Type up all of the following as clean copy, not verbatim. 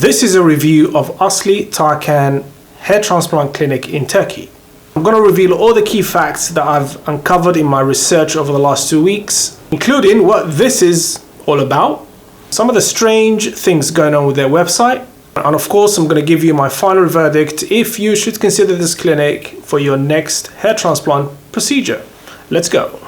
This is a review of Asli Tarcan hair transplant clinic in Turkey. I'm going to reveal all the key facts that I've uncovered in my research over the last 2 weeks, including what this is all about, some of the strange things going on with their website, and of course I'm going to give you my final verdict if you should consider this clinic for your next hair transplant procedure. Let's go.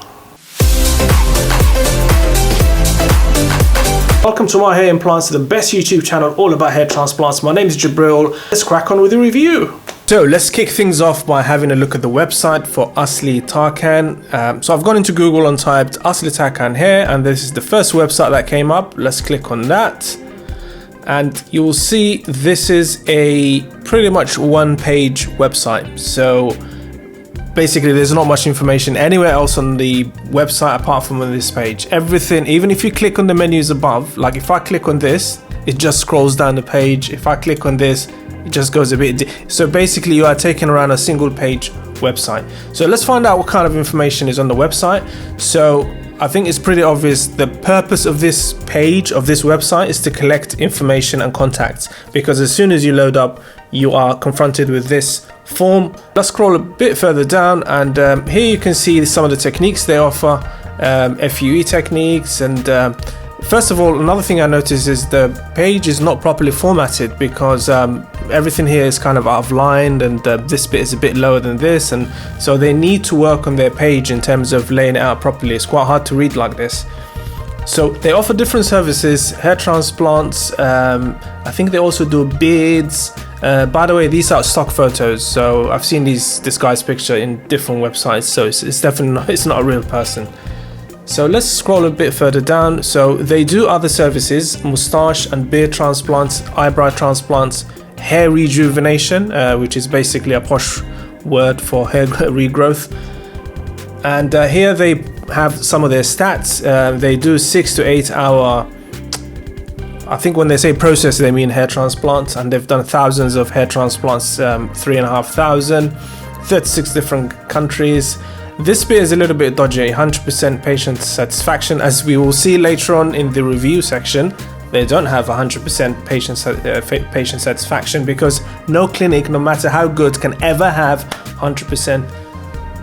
Welcome to My Hair Implants, the best YouTube channel all about hair transplants. My name is Jabril. Let's crack on with the review. So let's kick things off by having a look at the website for Asli Tarcan. So I've gone into Google and typed Asli Tarcan hair, and this is the first website that came up. Let's click on that. And you will see this is a pretty much one-page website. So basically there's not much information anywhere else on the website apart from on this page. Everything, even if you click on the menus above, like if I click on this, it just scrolls down the page. If I click on this, it just goes a bit. So basically you are taking around a single page website. So let's find out what kind of information is on the website. So I think it's pretty obvious the purpose of this page, of this website, is to collect information and contacts, because as soon as you load up, you are confronted with this form. Let's scroll a bit further down, and here you can see some of the techniques they offer, FUE techniques. And first of all, another thing I noticed is the page is not properly formatted, because everything here is kind of out of line, and this bit is a bit lower than this, and so they need to work on their page in terms of laying it out properly. It's quite hard to read like this. So they offer different services, hair transplants, I think they also do beards. By the way, these are stock photos, so I've seen this guy's picture in different websites, so it's definitely not, it's not a real person. So let's scroll a bit further down. So they do other services: mustache and beard transplants, eyebrow transplants, hair rejuvenation, which is basically a posh word for hair regrowth. And here they have some of their stats. They do 6 to 8 hour, I think when they say process, they mean hair transplants, and they've done thousands of hair transplants, 3,500, 36 different countries. This bit is a little bit dodgy, 100% patient satisfaction. As we will see later on in the review section, they don't have 100% patient satisfaction, because no clinic, no matter how good, can ever have 100%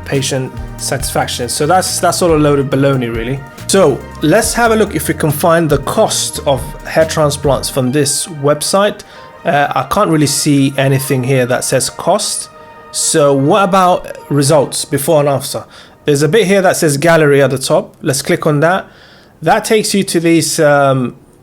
patient satisfaction. So that's all a load of baloney, really. So let's have a look if we can find the cost of hair transplants from this website. I can't really see anything here that says cost. So what about results before and after? There's a bit here that says gallery at the top. Let's click on that. That takes you to this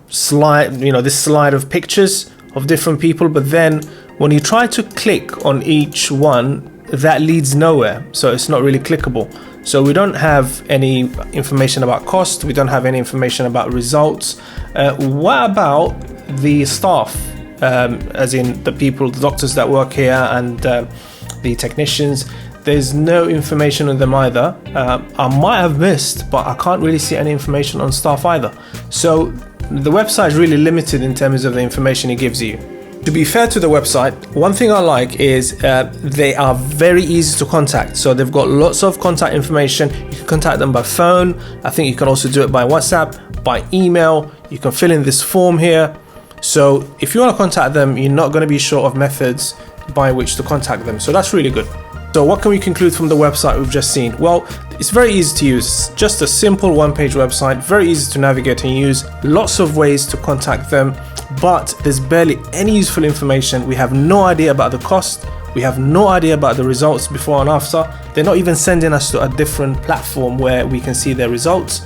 slide, this slide of pictures of different people. But then when you try to click on each one, that leads nowhere. So it's not really clickable. So we don't have any information about cost. We don't have any information about results. What about the staff, as in the people, the doctors that work here, and the technicians? There's no information on them either. I might have missed, but I can't really see any information on staff either. So the website is really limited in terms of the information it gives you. To be fair to the website, one thing I like is they are very easy to contact. So they've got lots of contact information. You can contact them by phone. I think you can also do it by WhatsApp, by email. You can fill in this form here. So if you want to contact them, you're not going to be short of methods by which to contact them. So that's really good. So what can we conclude from the website we've just seen? Well, it's very easy to use. It's just a simple one-page website, very easy to navigate and use. Lots of ways to contact them, but there's barely any useful information. We have no idea about the cost. We have no idea about the results before and after. They're not even sending us to a different platform where we can see their results.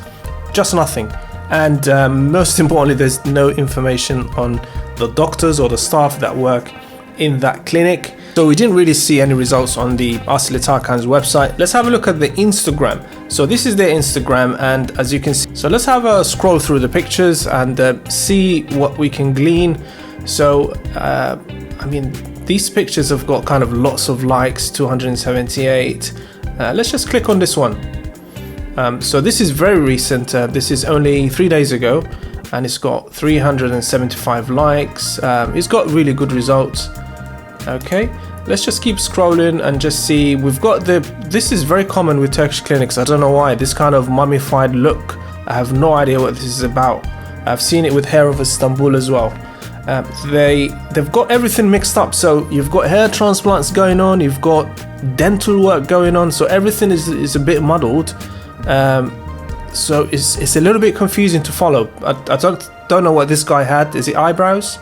Just nothing. And most importantly, there's no information on the doctors or the staff that work in that clinic. So we didn't really see any results on the Asli Tarcan's website. Let's have a look at the Instagram. So this is their Instagram, and as you can see, so let's have a scroll through the pictures and see what we can glean. So I mean, these pictures have got kind of lots of likes, 278. Let's just click on this one. So this is very recent. This is only 3 days ago, and it's got 375 likes. It's got really good results. Okay, let's just keep scrolling and just see. We've got this is very common with Turkish clinics. I don't know why, this kind of mummified look. I have no idea what this is about. I've seen it with Hair of Istanbul as well. They've got everything mixed up. So you've got hair transplants going on, you've got dental work going on, so everything is a bit muddled. So it's a little bit confusing to follow. I don't know what this guy had. Is it eyebrows?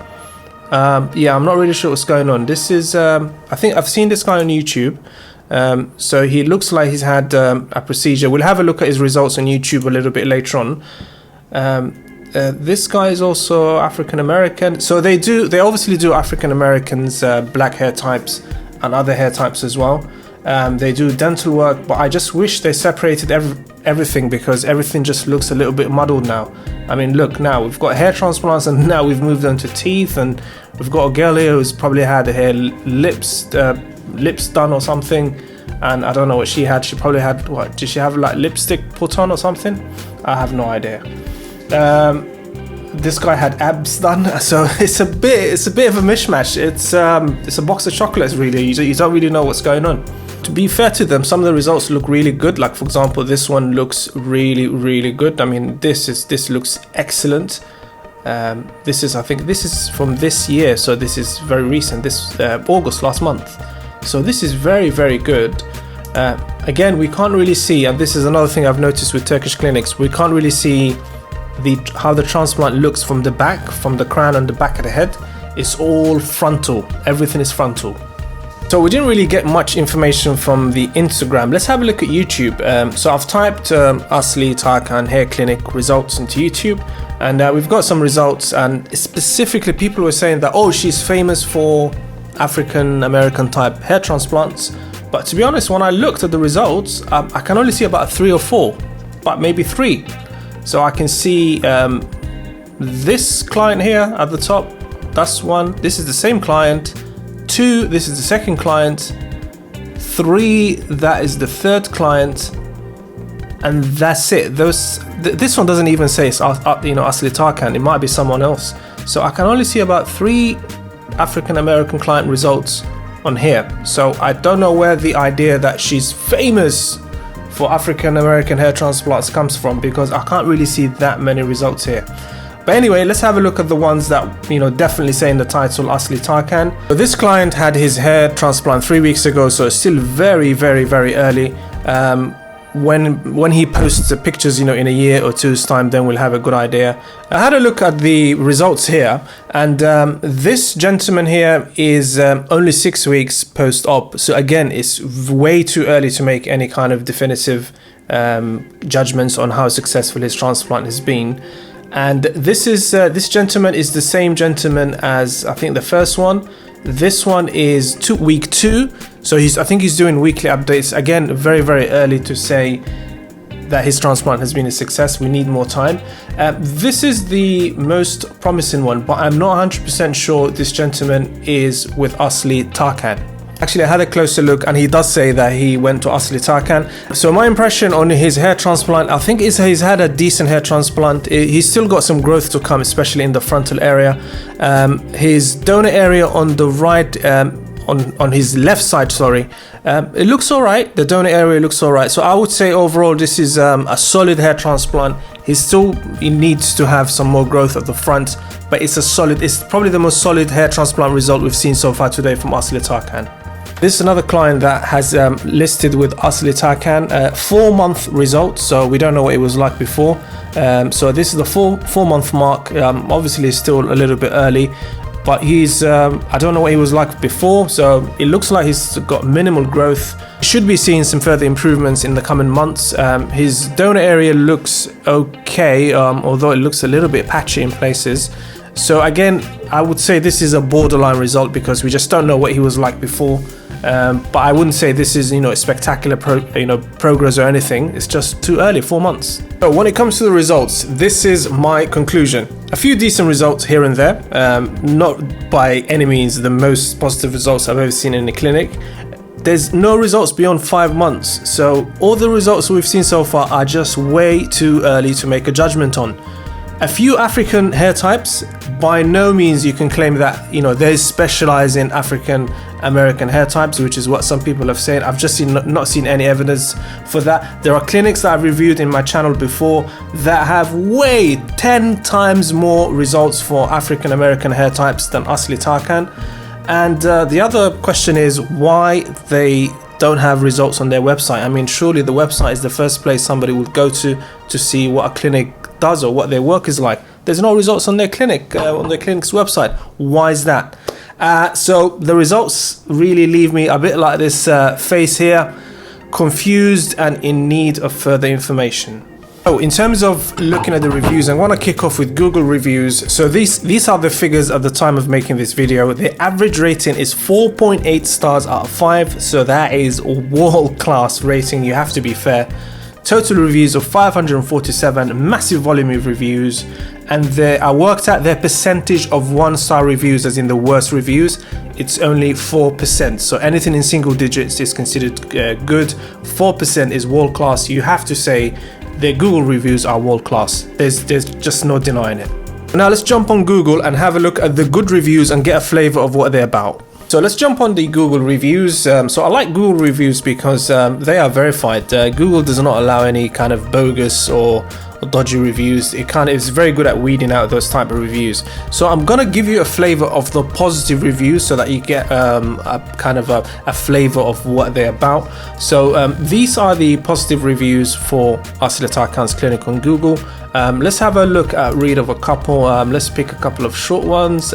Yeah, I'm not really sure what's going on. This is I think I've seen this guy on YouTube. So he looks like he's had a procedure. We'll have a look at his results on YouTube a little bit later on. This guy is also African American. So they obviously do African Americans, black hair types and other hair types as well. They do dental work, but I just wish they separated everything, because everything just looks a little bit muddled now. I mean, look, now we've got hair transplants, and now we've moved on to teeth, and we've got a girl here who's probably had her lips done or something, and I don't know what she had. She probably had, what did she have, like lipstick put on or something? I have no idea. This guy had abs done, so it's a bit of a mishmash. It's a box of chocolates, really. You don't really know what's going on. To be fair to them, some of the results look really good. Like, for example, this one looks really good. I mean, this looks excellent. I think this is from this year, so this is very recent. This August, last month. So this is very good. Again, we can't really see, and this is another thing I've noticed with Turkish clinics, we can't really see how the transplant looks from the back, from the crown and the back of the head. It's all frontal. Everything is frontal. So we didn't really get much information from the Instagram. Let's have a look at YouTube. So I've typed Asli Tarcan hair clinic results into YouTube, and we've got some results, and specifically people were saying that, oh, she's famous for African American type hair transplants. But to be honest, when I looked at the results, I can only see about 3 or 4, but maybe 3. So I can see this client here at the top. That's one. This is the same client. 2, this is the second client. 3, that is the third client, and that's it. This one doesn't even say it's Asli Tarcan. It might be someone else. So I can only see about 3 African American client results on here. So I don't know where the idea that she's famous for African American hair transplants comes from, because I can't really see that many results here. But anyway, let's have a look at the ones that, definitely say in the title Asli Tarcan. So this client had his hair transplant 3 weeks ago, so it's still very early. When he posts the pictures, in a year or two's time, then we'll have a good idea. I had a look at the results here, and this gentleman here is only 6 weeks post-op. So again, it's way too early to make any kind of definitive judgments on how successful his transplant has been. And this gentleman is the same gentleman as, I think, the first one. This one is week 2, so I think he's doing weekly updates. Again, very early to say that his transplant has been a success. We need more time. This is the most promising one, but I'm not 100% sure this gentleman is with Asli Tarcan. Actually, I had a closer look, and he does say that he went to Asli Tarcan. So my impression on his hair transplant, I think he's had a decent hair transplant. He's still got some growth to come, especially in the frontal area. His donor area on the right, on his left side, sorry, it looks all right. The donor area looks all right. So I would say overall, this is a solid hair transplant. He needs to have some more growth at the front, but it's probably the most solid hair transplant result we've seen so far today from Asli Tarcan. This is another client that has listed with Asli Tarcan 4-month results, so we don't know what it was like before. So this is the 4-month mark. Obviously, it's still a little bit early, but I don't know what he was like before. So it looks like he's got minimal growth. Should be seeing some further improvements in the coming months. His donor area looks okay, although it looks a little bit patchy in places. So again, I would say this is a borderline result, because we just don't know what he was like before. But I wouldn't say this is a spectacular progress or anything. It's just too early, 4 months. So when it comes to the results, this is my conclusion. A few decent results here and there, not by any means the most positive results I've ever seen in a clinic. There's no results beyond 5 months, so all the results we've seen so far are just way too early to make a judgment on. A few African hair types. By no means you can claim that, you know, they specialize in African American hair types, which is what some people have said. I've just not seen any evidence for that. There are clinics that I've reviewed in my channel before that have way 10 times more results for African American hair types than Asli Tarcan. And the other question is why they don't have results on their website. I mean, surely the website is the first place somebody would go to see what a clinic does or what their work is like. There's no results on their clinic, on their clinic's website. Why is that? So the results really leave me a bit like this face here, confused and in need of further information. Oh, in terms of looking at the reviews, I want to kick off with Google reviews. So these are the figures at the time of making this video. The average rating is 4.8 stars out of 5. So that is a world-class rating, you have to be fair. Total reviews of 547, massive volume of reviews. And I worked out their percentage of 1-star reviews, as in the worst reviews. It's only 4%. So anything in single digits is considered good. 4% is world-class. You have to say their Google reviews are world-class. There's just no denying it. Now let's jump on Google and have a look at the good reviews and get a flavor of what they're about. So let's jump on the Google reviews. So I like Google reviews because they are verified. Google does not allow any kind of bogus or dodgy reviews. It's very good at weeding out those type of reviews. So I'm gonna give you a flavor of the positive reviews so that you get a kind of a flavor of what they're about. So these are the positive reviews for Asli Tarcan's clinic on Google. Let's have a look at read of a couple. Let's pick a couple of short ones.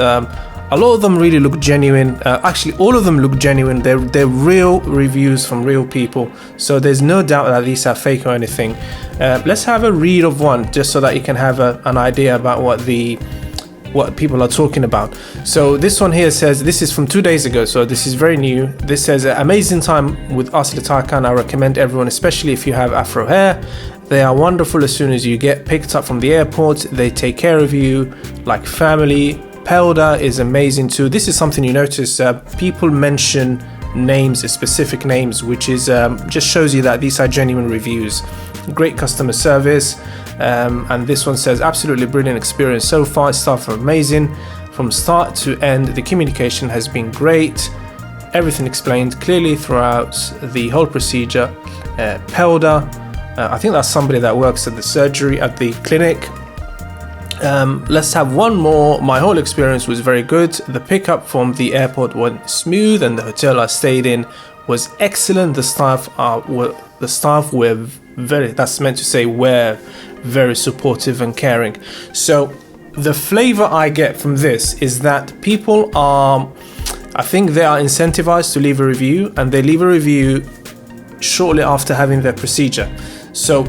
A lot of them really look genuine. Actually, all of them look genuine. They're real reviews from real people. So there's no doubt that these are fake or anything. Let's have a read of one just so that you can have an idea about what people are talking about. So this one here says, this is from 2 days ago, so this is very new. This says, amazing time with Asli Tarcan. I recommend everyone, especially if you have afro hair. They are wonderful as soon as you get picked up from the airport. They take care of you like family. Pelda is amazing too. This is something you notice, people mention names, specific names, which is just shows you that these are genuine reviews. Great customer service, and this one says absolutely brilliant experience so far. Staff are amazing from start to end. The communication has been great. Everything explained clearly throughout the whole procedure. Pelda, I think that's somebody that works at the surgery at the clinic. Let's have one more. My whole experience was very good. The pickup from the airport went smooth and the hotel I stayed in was excellent. The staff were very, that's meant to say were very supportive and caring. So the flavor I get from this is that people are, I think they are incentivized to leave a review, and they leave a review shortly after having their procedure. So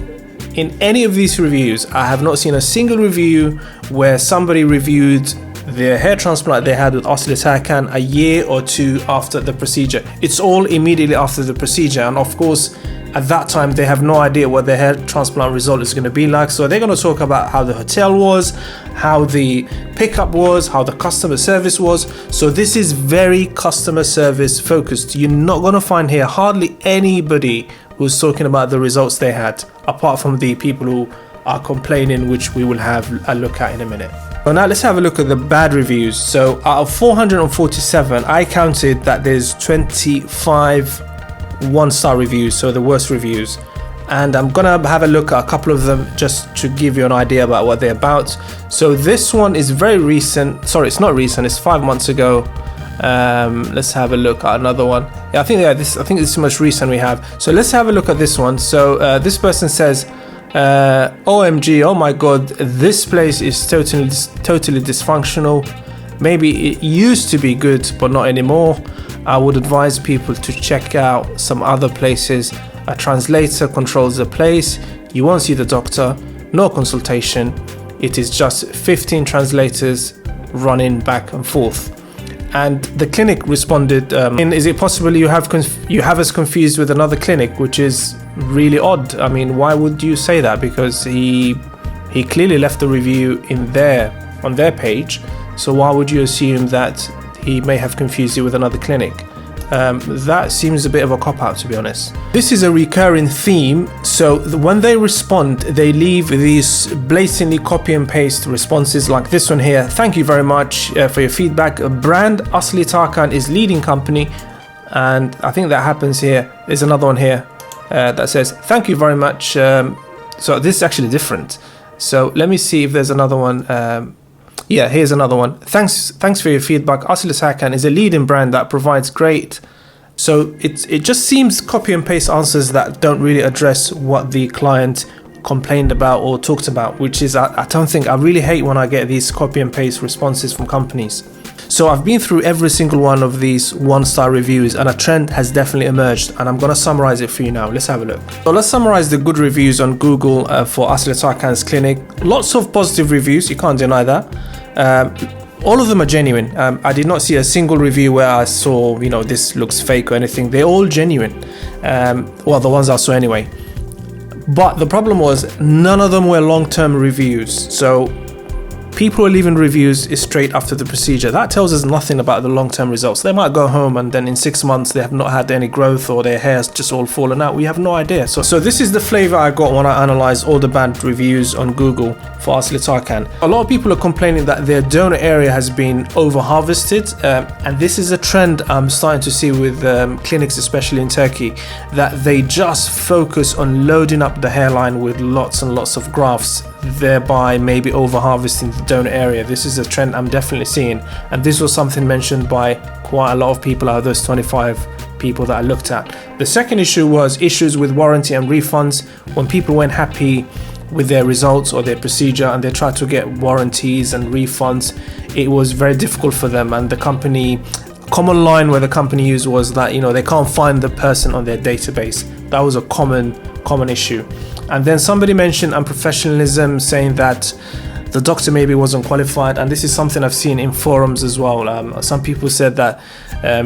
in any of these reviews, I have not seen a single review where somebody reviewed their hair transplant they had with Asli Tarcan a year or two after the procedure. It's all immediately after the procedure, and of course at that time they have no idea what their hair transplant result is going to be like. So they're going to talk about how the hotel was, how the pickup was, how the customer service was. So this is very customer service focused. You're not going to find here hardly anybody who's talking about the results they had, apart from the people who are complaining, which we will have a look at in a minute. Well, now let's have a look at the bad reviews. So out of 447, I counted that there's 25 1-star reviews, so the worst reviews. And I'm gonna have a look at a couple of them just to give you an idea about what they're about. So this one is very recent. Sorry, it's not recent, it's 5 months ago. Let's have a look at another one. Yeah, I think this is the most recent we have. So let's have a look at this one. So this person says, OMG, oh my god, this place is totally dysfunctional. Maybe it used to be good, but not anymore. I would advise people to check out some other places. A translator controls the place. You won't see the doctor, no consultation. It is just 15 translators running back and forth. And the clinic responded, is it possible you have us confused with another clinic, which is really odd. I mean, why would you say that? Because he clearly left the review on their page. So why would you assume that he may have confused you with another clinic? That seems a bit of a cop-out, to be honest. This is a recurring theme, so when they respond, they leave these blatantly copy and paste responses like this one here. Thank you very much for your feedback. Brand Asli Tarcan is leading company. And I think that happens here. There's another one here that says, thank you very much. So this is actually different. So let me see if there's another one. Yeah, here's another one. Thanks for your feedback. Asli Tarcan is a leading brand that provides great. So it just seems copy and paste answers that don't really address what the client complained about or talked about, which is, I really hate when I get these copy and paste responses from companies. So I've been through every single one of these 1-star reviews, and a trend has definitely emerged, and I'm going to summarize it for you now. Let's have a look. So let's summarize the good reviews on Google for Asli Tarcan's clinic. Lots of positive reviews, you can't deny that. All of them are genuine. I did not see a single review where I saw, this looks fake or anything. They're all genuine. Well, the ones I saw anyway. But the problem was none of them were long-term reviews. So people are leaving reviews straight after the procedure. That tells us nothing about the long-term results. They might go home and then in 6 months they have not had any growth or their hair's just all fallen out. We have no idea. So this is the flavor I got when I analyzed all the bad reviews on Google for Asli Tarcan. A lot of people are complaining that their donor area has been over-harvested, and this is a trend I'm starting to see with clinics, especially in Turkey, that they just focus on loading up the hairline with lots and lots of grafts, thereby maybe over-harvesting the donor area. This is a trend I'm definitely seeing, and this was something mentioned by quite a lot of people out of those 25 people that I looked at. The second issue was issues with warranty and refunds. When people weren't happy with their results or their procedure and they tried to get warranties and refunds, it was very difficult for them, and the common line where the company used was that they can't find the person on their database. That was a common issue. And then somebody mentioned unprofessionalism, saying that the doctor maybe wasn't qualified, and this is something I've seen in forums as well. Some people said that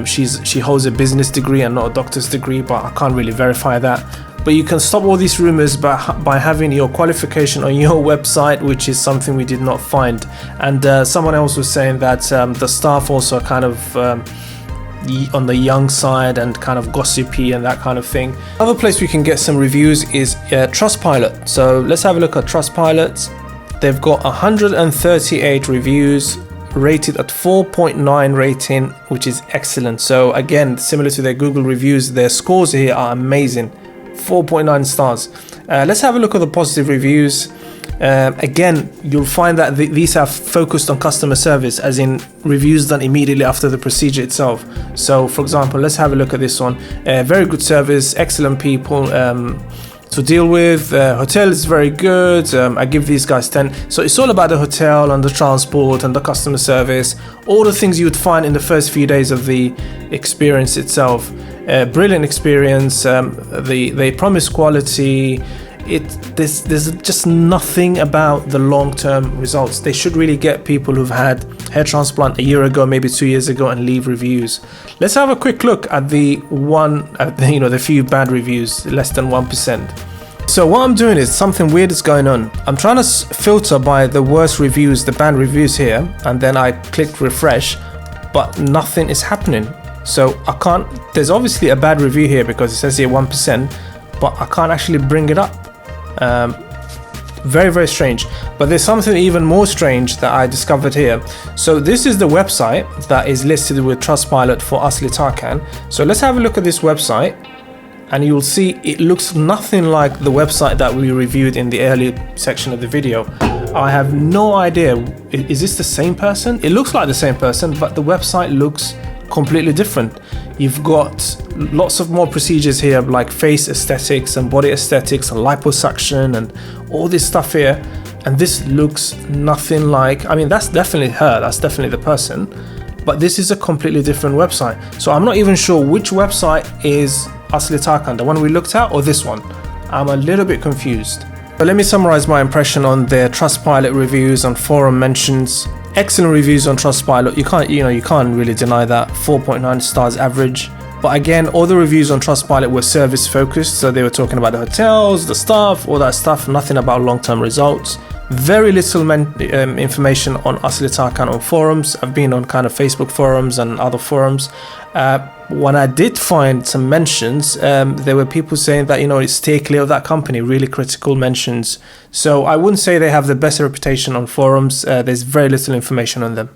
she holds a business degree and not a doctor's degree, but I can't really verify that. But you can stop all these rumors by having your qualification on your website, which is something we did not find. And someone else was saying that the staff also are kind of on the young side and kind of gossipy and that kind of thing. Another place we can get some reviews is Trustpilot. So let's have a look at Trustpilot. They've got 138 reviews, rated at 4.9 rating, which is excellent. So again, similar to their Google reviews, their scores here are amazing. 4.9 stars. Let's have a look at the positive reviews. Again, you'll find that these are focused on customer service, as in reviews done immediately after the procedure itself. So for example, let's have a look at this one. Very good service, excellent people to deal with. Hotel is very good. I give these guys 10. So it's all about the hotel and the transport and the customer service, all the things you would find in the first few days of the experience itself. Brilliant experience. They promise quality. There's just nothing about the long-term results. They should really get people who've had hair transplant a year ago, maybe 2 years ago, and leave reviews. Let's have a quick look at the few bad reviews, less than 1%. So what I'm doing is something weird is going on. I'm trying to filter by the worst reviews, the bad reviews here, and then I click refresh, but nothing is happening. So I can't. There's obviously a bad review here because it says here 1%, but I can't actually bring it up. Very, very strange. But there's something even more strange that I discovered here. So this is the website that is listed with Trustpilot for Asli Tarcan. So let's have a look at this website, and you'll see it looks nothing like the website that we reviewed in the earlier section of the video. I have no idea. Is this the same person? It looks like the same person, but the website looks completely different. You've got lots of more procedures here, like face aesthetics and body aesthetics and liposuction and all this stuff here, and this looks nothing like, that's definitely her, that's definitely the person, but this is a completely different website. So I'm not even sure which website is Asli Tarcan, the one we looked at, or this one. I'm a little bit confused. But let me summarize my impression on their Trustpilot reviews and forum mentions. Excellent reviews on Trustpilot. You can't really deny that. 4.9 stars average. But again, all the reviews on Trustpilot were service focused, so they were talking about the hotels, the staff, all that stuff, nothing about long-term results. Very little information on Asli Tarcan on forums. I've been on kind of Facebook forums and other forums. When I did find some mentions, there were people saying that, stay clear of that company, really critical mentions. So I wouldn't say they have the best reputation on forums. There's very little information on them.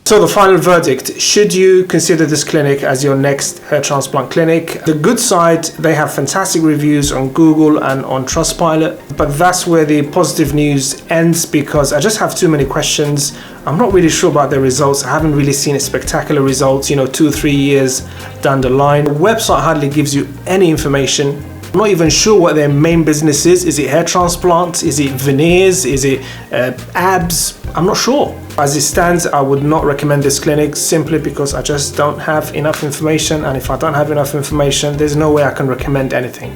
So the final verdict, should you consider this clinic as your next hair transplant clinic? The good side, they have fantastic reviews on Google and on Trustpilot, but that's where the positive news ends because I just have too many questions. I'm not really sure about the results. I haven't really seen spectacular results, 2 or 3 years down the line. The website hardly gives you any information. I'm not even sure what their main business is. Is it hair transplants? Is it veneers? Is it abs? I'm not sure. As it stands, I would not recommend this clinic simply because I just don't have enough information, and if I don't have enough information, there's no way I can recommend anything.